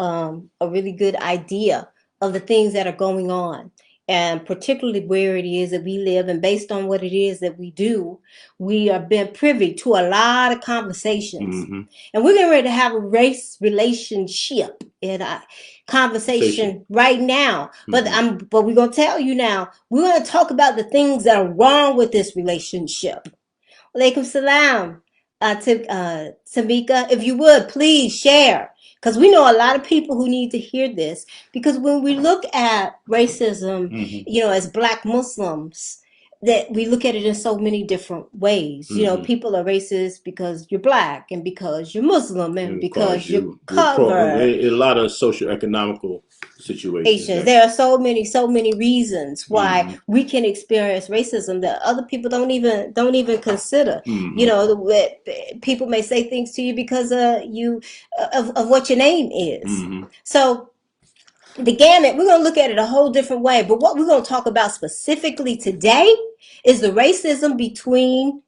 a really good idea of the things that are going on, and particularly where it is that we live, and based on what it is that we do, we have been privy to a lot of conversations. Mm-hmm. And we're getting ready to have a race relationship in a Station. conversation right now. But Mm-hmm. we're gonna tell you now, we're gonna talk about the things that are wrong with this relationship. Alaikum salam. Tamika, if you would, please share. Because we know a lot of people who need to hear this. Because when we look at racism, Mm-hmm. as Black Muslims, that we look at it in so many different ways. Mm-hmm. People are racist because you're Black and because you're Muslim and And of course, because you're you're pro covered. a lot of socio-economical situations Asians. that. There are so many reasons why Mm-hmm. we can experience racism that other people don't even consider. Mm-hmm. People may say things to you because of what your name is. Mm-hmm. So the gamut, we're gonna look at it a whole different way. But what we're gonna talk about specifically today is the racism between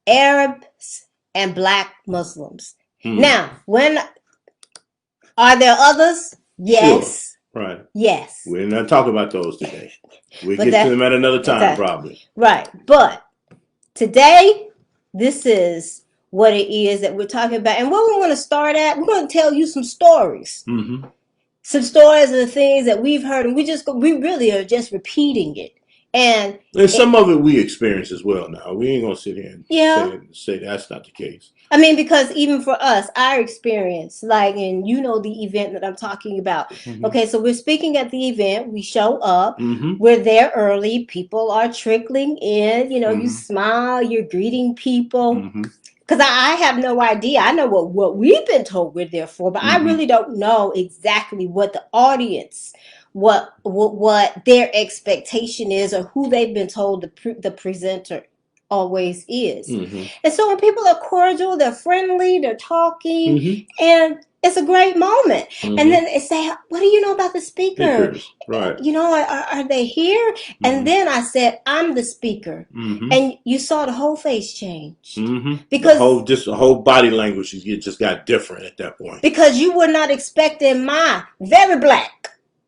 Arabs and Black Muslims. Mm-hmm. Now, when are there others? Sure. Yes. Right. Yes. We're not talking about those today. We'll But get to that them at another time, okay. probably. Right. But today, this is what it is that we're talking about. And what we're going to start at, we're going to tell you some stories. Mm-hmm. Some stories of the things that we've heard, and we really are just repeating it. And some of it we experience as well now. We ain't going to sit here and yeah, say that's not the case. I mean, because even for us, our experience, like, and the event that I'm talking about. Mm-hmm. Okay, so we're speaking at the event. We show up. Mm-hmm. We're there early. People are trickling in. You Mm-hmm. smile. You're greeting people. Mm-hmm. Because I have no idea. I know what we've been told we're there for, but I Mm-hmm. really don't know exactly what the audience, what their expectation is, or who they've been told the presenter always is. Mm-hmm. And so when people are cordial, they're friendly, they're talking, Mm-hmm. and it's a great moment. Mm-hmm. And then they say, "What do you know about the speaker? Speakers. Right. Are they here?" Mm-hmm. And then I said, "I'm the speaker." Mm-hmm. And you saw the whole face change. Mm-hmm. Because the whole body language just got different at that point. Because you were not expecting my very Black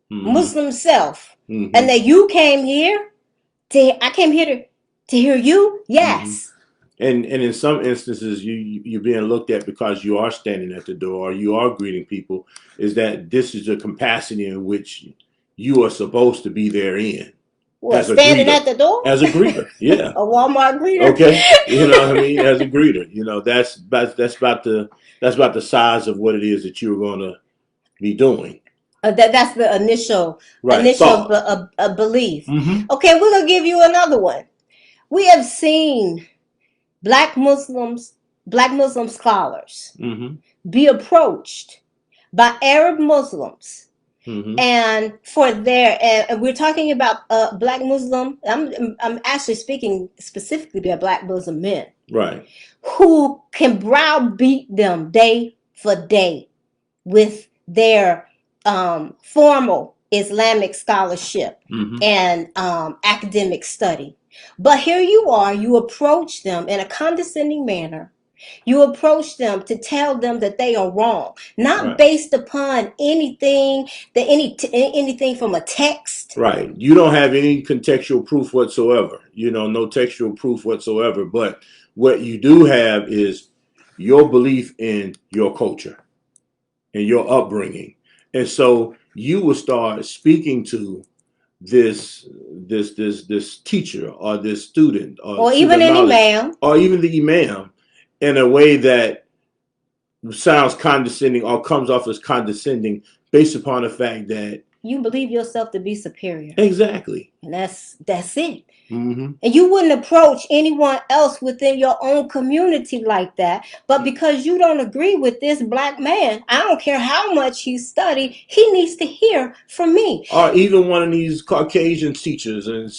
Mm-hmm. Muslim self. Mm-hmm. And that you came here I came here to hear you. Yes. Mm-hmm. And in some instances, you're being looked at because you are standing at the door or you are greeting people. Is that this is the capacity in which you are supposed to be there in? What, standing at the door? As a greeter, yeah. A Walmart greeter? Okay. You know what I mean? As a greeter. That's about the size of what it is that you're going to be doing. That's the initial belief. Mm-hmm. Okay, we're going to give you another one. We have seen Black Muslim scholars Mm-hmm. be approached by Arab Muslims. Mm-hmm. And we're talking about Black Muslim. I'm actually speaking specifically about Black Muslim men, right, who can browbeat them day for day with their formal Islamic scholarship mm-hmm. and academic study. But here you are, you approach them in a condescending manner. You approach them to tell them that they are wrong, not right. based upon anything from a text. Right. You don't have any contextual proof whatsoever. No textual proof whatsoever. But what you do have is your belief in your culture and your upbringing. And so you will start speaking to this teacher or this student or even an imam or even the imam in a way that sounds condescending or comes off as condescending based upon the fact that you believe yourself to be superior. Exactly. And that's it. Mm-hmm. And you wouldn't approach anyone else within your own community like that. But because you don't agree with this Black man, I don't care how much he studied, he needs to hear from me. Or even one of these Caucasian teachers and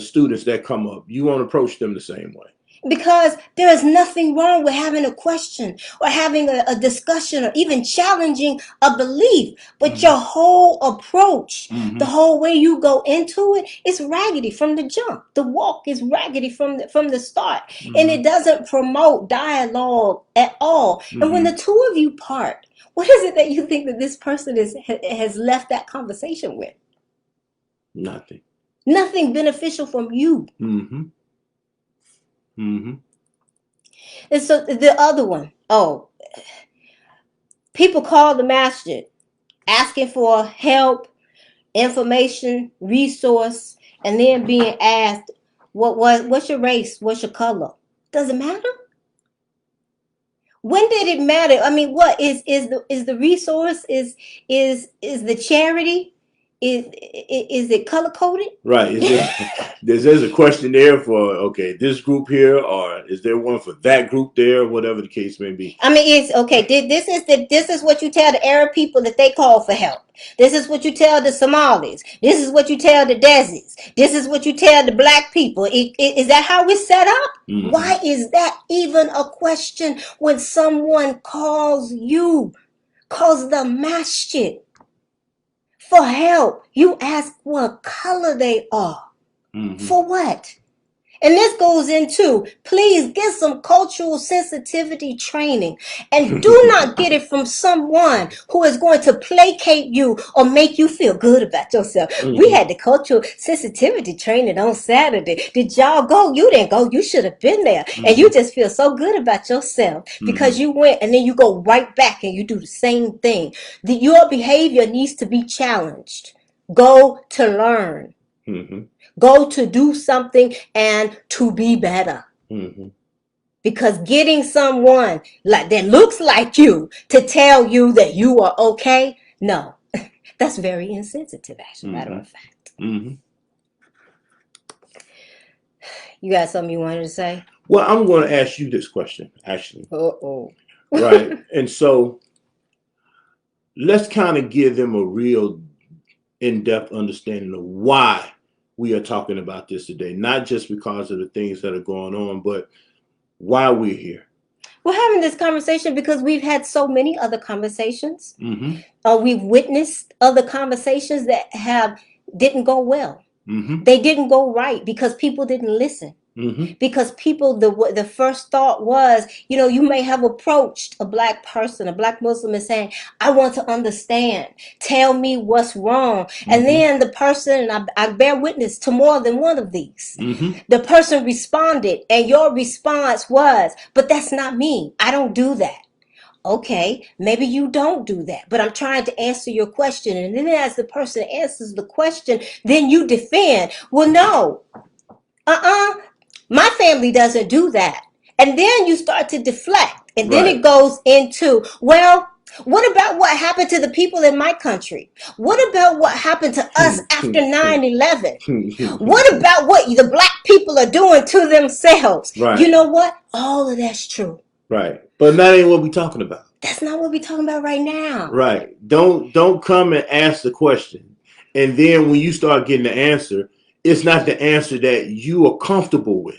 students that come up, you won't approach them the same way. Because there is nothing wrong with having a question or having a discussion or even challenging a belief. But mm-hmm. your whole approach, mm-hmm. the whole way you go into it, is raggedy from the jump. The walk is raggedy from the start. Mm-hmm. And it doesn't promote dialogue at all. Mm-hmm. And when the two of you part What is it that you think that this person has left that conversation with? Nothing. Nothing beneficial from you. Mm-hmm. Mm-hmm. And so the other one, people call the masjid asking for help, information, resource, and then being asked, what's your race? What's your color? Does it matter? When did it matter? I mean, what is the resource? Is the charity? Is it color coded? Right. There's a question there for, okay, this group here, or is there one for that group there, whatever the case may be. I mean, it's okay. This is what you tell the Arab people that they call for help. This is what you tell the Somalis. This is what you tell the Desis. This is what you tell the black people. Is that how it's set up? Mm-hmm. Why is that even a question when someone calls the masjid for help? You ask what color they are. Mm-hmm. For what? And this goes into, please get some cultural sensitivity training, and do not get it from someone who is going to placate you or make you feel good about yourself. Mm-hmm. We had the cultural sensitivity training on Saturday. Did y'all go? You didn't go. You should have been there. Mm-hmm. And you just feel so good about yourself because you went, and then you go right back and you do the same thing. Your behavior needs to be challenged. Go to learn. Mm-hmm. Go to do something and to be better. Mm-hmm. Because getting someone that looks like you to tell you that you are okay, no, that's very insensitive, as a matter of fact. Mm-hmm. You got something you wanted to say? Well, I'm going to ask you this question, actually. Uh-oh. Right. And so let's kind of give them a real in-depth understanding of why we are talking about this today. Not just because of the things that are going on, but why we're here. We're having this conversation because we've had so many other conversations. Mm-hmm. We've witnessed other conversations that didn't go well. Mm-hmm. They didn't go right because people didn't listen. Mm-hmm. Because people, the first thought was, you may have approached a black person, a black Muslim, and saying, I want to understand. Tell me what's wrong. Mm-hmm. And then the person, and I bear witness to more than one of these, mm-hmm. the person responded, and your response was, but that's not me. I don't do that. Okay, maybe you don't do that, but I'm trying to answer your question. And then as the person answers the question, then you defend. Well, no, my family doesn't do that. And then you start to deflect. And then it goes into, well, what about what happened to the people in my country? What about what happened to us after 9/11? What about what the black people are doing to themselves? Right. You know what? All of that's true. Right. But that ain't what we're talking about. That's not what we're talking about right now. Right. Don't come and ask the question. And then when you start getting the answer, it's not the answer that you are comfortable with.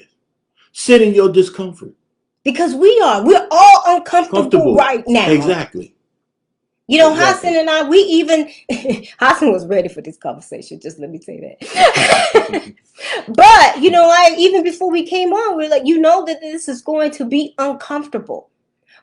Sit in your discomfort. Because we're all uncomfortable right now. Exactly. Hassan and I, Hassan was ready for this conversation. Just let me say that. But, even before we came on, we're like, that this is going to be uncomfortable.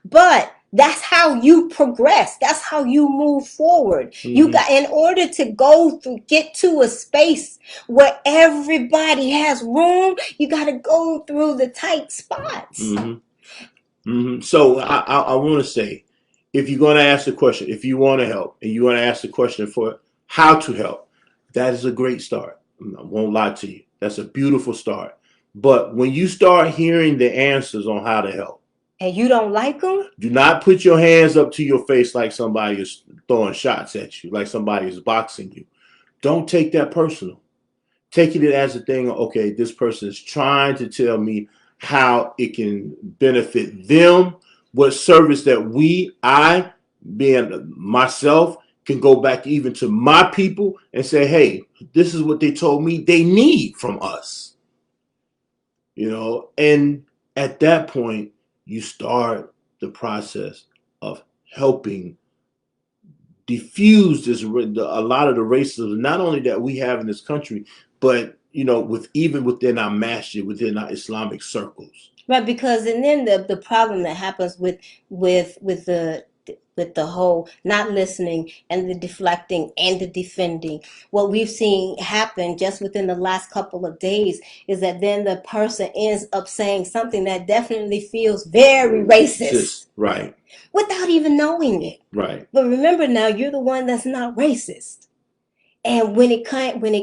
But that's how you progress. That's how you move forward. Mm-hmm. In order to get to a space where everybody has room, you got to go through the tight spots. Mm-hmm. Mm-hmm. So I want to say, if you're going to ask the question, if you want to help, and you want to ask the question for how to help, that is a great start. I won't lie to you. That's a beautiful start. But when you start hearing the answers on how to help, and you don't like them, do not put your hands up to your face like somebody is throwing shots at you, like somebody is boxing you. Don't take that personal. Take it as a thing, okay, this person is trying to tell me how it can benefit them, what service that I, being myself, can go back even to my people and say, hey, this is what they told me they need from us. And at that point, you start the process of helping diffuse a lot of the racism, not only that we have in this country, but even within our masjid, within our Islamic circles. Right, because and then the problem that happens with the with the whole not listening and the deflecting and the defending. What we've seen happen just within the last couple of days is that then the person ends up saying something that definitely feels very racist Right. without even knowing it. Right. But remember now, you're the one that's not racist. And when it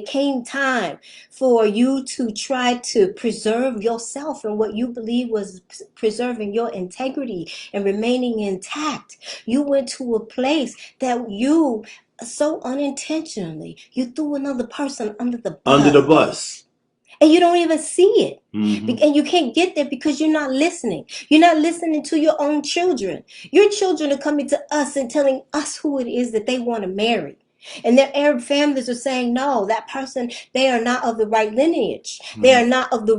came time for you to try to preserve yourself and what you believe was preserving your integrity and remaining intact, you went to a place that you so unintentionally you threw another person under the bus. Under the bus. And you don't even see it. Mhm. And you can't get there because you're not listening. You're not listening to your own children. Your children are coming to us and telling us who it is that they want to marry. And their Arab families are saying, no, that person, they are not of the right lineage. They are not of the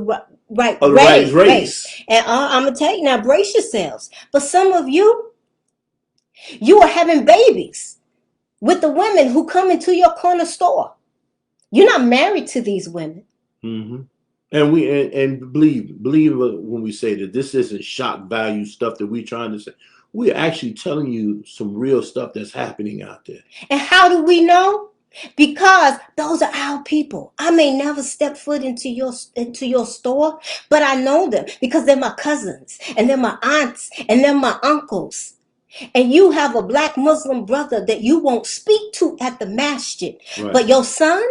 right race. And I'm going to tell you now, brace yourselves. But some of you are having babies with the women who come into your corner store. You're not married to these women. Mm-hmm. And believe when we say that this isn't shock value stuff that we're trying to say. We're actually telling you some real stuff that's happening out there. And how do we know? Because those are our people. I may never step foot into your store, but I know them because they're my cousins and they're my aunts and they're my uncles. And you have a black Muslim brother that you won't speak to at the masjid. Right. But your son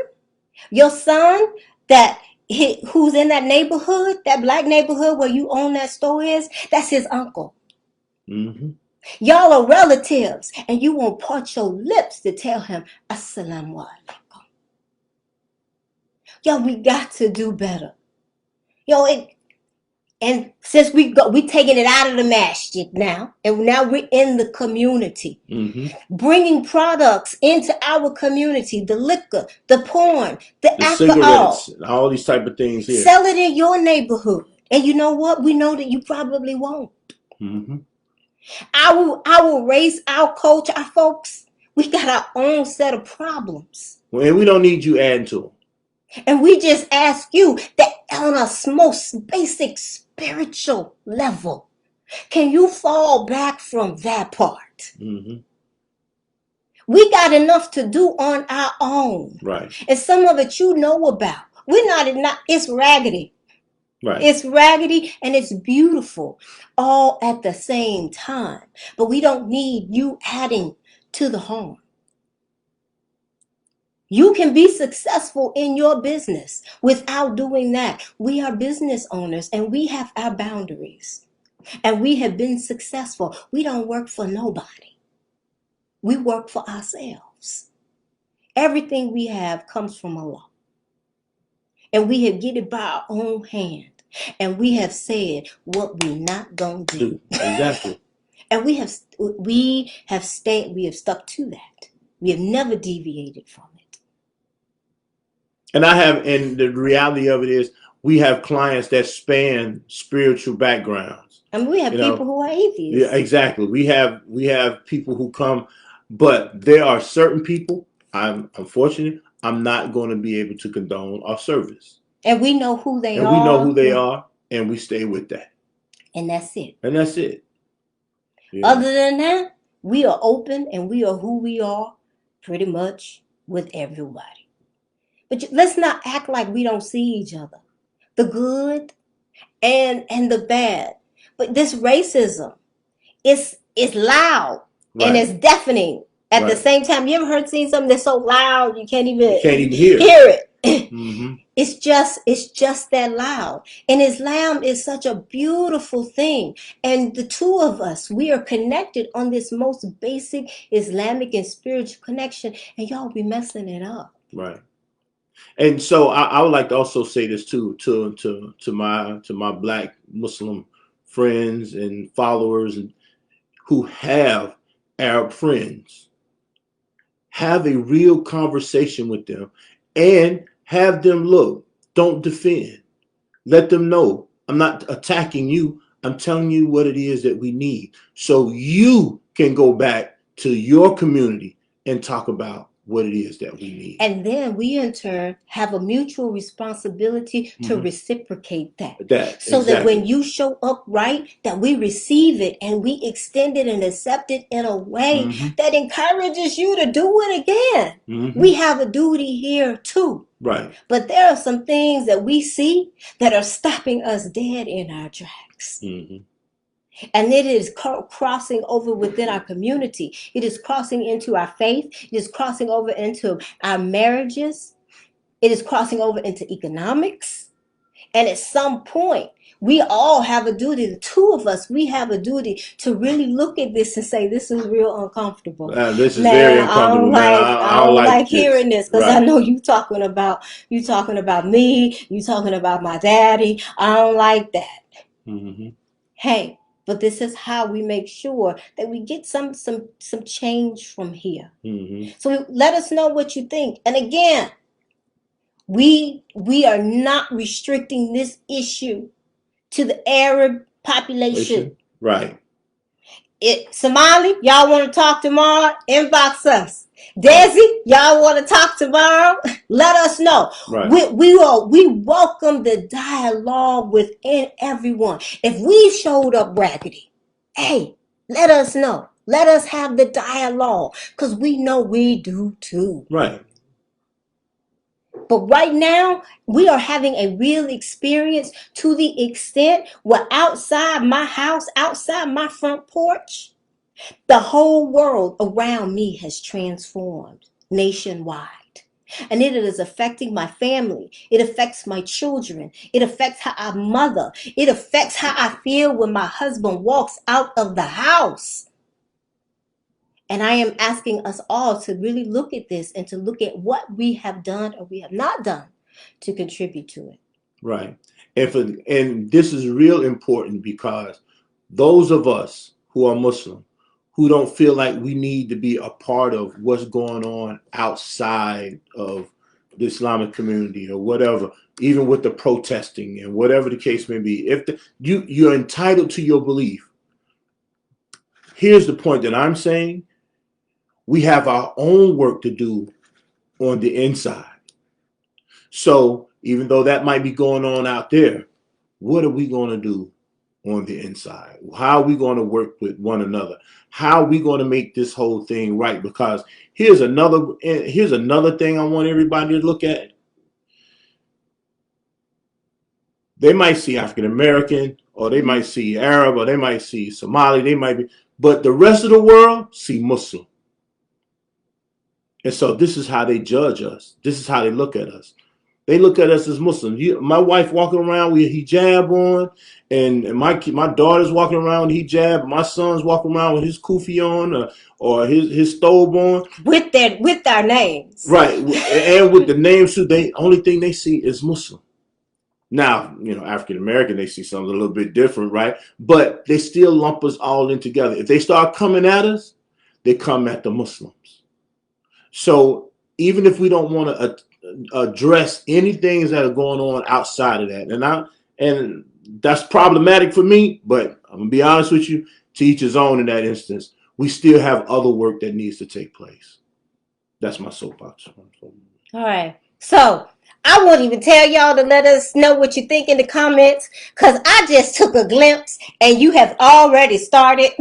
who's in that neighborhood, that black neighborhood where you own that store is, that's his uncle. Mm-hmm. Y'all are relatives, and you won't part your lips to tell him, Assalamu alaikum. Yo, we got to do better. Yo, and since we taking it out of the masjid now, and now we're in the community, bringing products into our community, the liquor, the porn, the alcohol, cigarettes, all these type of things here. Sell it in your neighborhood. And you know what? We know that you probably won't. Mm-hmm. Our race, our culture, our folks, we got our own set of problems. And we don't need you adding to them. And we just ask you that on a most basic spiritual level, can you fall back from that part? Mm-hmm. We got enough to do on our own. Right. And some of it you know about. It's raggedy. Right. It's raggedy and it's beautiful all at the same time. But we don't need you adding to the harm. You can be successful in your business without doing that. We are business owners and we have our boundaries. And we have been successful. We don't work for nobody. We work for ourselves. Everything we have comes from Allah. And we have get it by our own hand. And we have said what we're not going to do. Exactly. And we have stuck to that. We have never deviated from it. And the reality of it is we have clients that span spiritual backgrounds. I mean, we have people who are atheists. Yeah, exactly. We have people who come, but there are certain people, I'm not going to be able to condone our service. And we know who they are. And we know who they are, and we stay with that. And that's it. Yeah. Other than that, we are open and we are who we are pretty much with everybody. But let's not act like we don't see each other. The good and the bad. But this racism is loud and it's deafening at the same time. You ever seen something that's so loud you can't even hear it? Mm-hmm. It's just that loud. And Islam is such a beautiful thing. And the two of us, we are connected on this most basic Islamic and spiritual connection. And y'all be messing it up. Right. And so I would like to also say this too to my black Muslim friends and followers who have Arab friends. Have a real conversation with them and have them look. Don't defend. Let them know I'm not attacking you. I'm telling you what it is that we need so you can go back to your community and talk about what it is that we need. And then we, in turn, have a mutual responsibility to reciprocate that. So that when you show up right, that we receive it and we extend it and accept it in a way that encourages you to do it again. We have a duty here too. Right. But there are some things that we see that are stopping us dead in our tracks. And it is crossing over within our community. It is crossing into our faith. It is crossing over into our marriages. It is crossing over into economics. And at some point, we all have a duty, the two of us, we have a duty to really look at this and say, this is real uncomfortable. This is very uncomfortable. I don't like hearing this, because I know you talking about me, you talking about my daddy. I don't like that. Hey, but this is how we make sure that we get some change from here. So let us know what you think. And again, we are not restricting this issue to the Arab population. Right. Somali, y'all want to talk tomorrow? Inbox us. Desi, y'all want to talk tomorrow? Let us know. Right. We welcome the dialogue within everyone. If we showed up raggedy, hey, let us know. Let us have the dialogue, because we know we do too. Right. But right now, we are having a real experience to the extent where outside my house, outside my front porch, the whole world around me has transformed nationwide. And it is affecting my family. It affects my children. It affects how I mother. It affects how I feel when my husband walks out of the house. And I am asking us all to really look at this and to look at what we have done or we have not done to contribute to it. Right. And this is real important, because those of us who are Muslim, who don't feel like we need to be a part of what's going on outside of the Islamic community or whatever, even with the protesting and whatever the case may be, if you're entitled to your belief. Here's the point that I'm saying. We have our own work to do on the inside. So even though that might be going on out there, what are we going to do on the inside? How are we going to work with one another? How are we going to make this whole thing right? Because here's another thing I want everybody to look at. They might see African American, or they might see Arab, or they might see Somali, but the rest of the world see Muslim. And so this is how they judge us. This is how they look at us. They look at us as Muslims. My wife walking around with hijab on, and my daughter's walking around with hijab. My son's walking around with his kufi on, or his thobe on. With our names. Right, and with the names too. The only thing they see is Muslim. Now, African American, they see something a little bit different, right? But they still lump us all in together. If they start coming at us, they come at the Muslims. So even if we don't want to address any things that are going on outside of that, and that's problematic for me, but I'm gonna be honest with you, to each his own in that instance. We still have other work that needs to take place. That's my soapbox. All right. So I won't even tell y'all to let us know what you think in the comments, because I just took a glimpse and you have already started.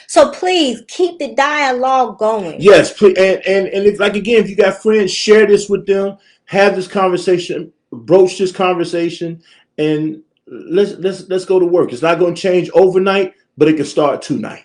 So please keep the dialogue going. Yes, please. And if, like, again, if you got friends, share this with them, have this conversation, broach this conversation, and let's go to work. It's not going to change overnight, but it can start tonight.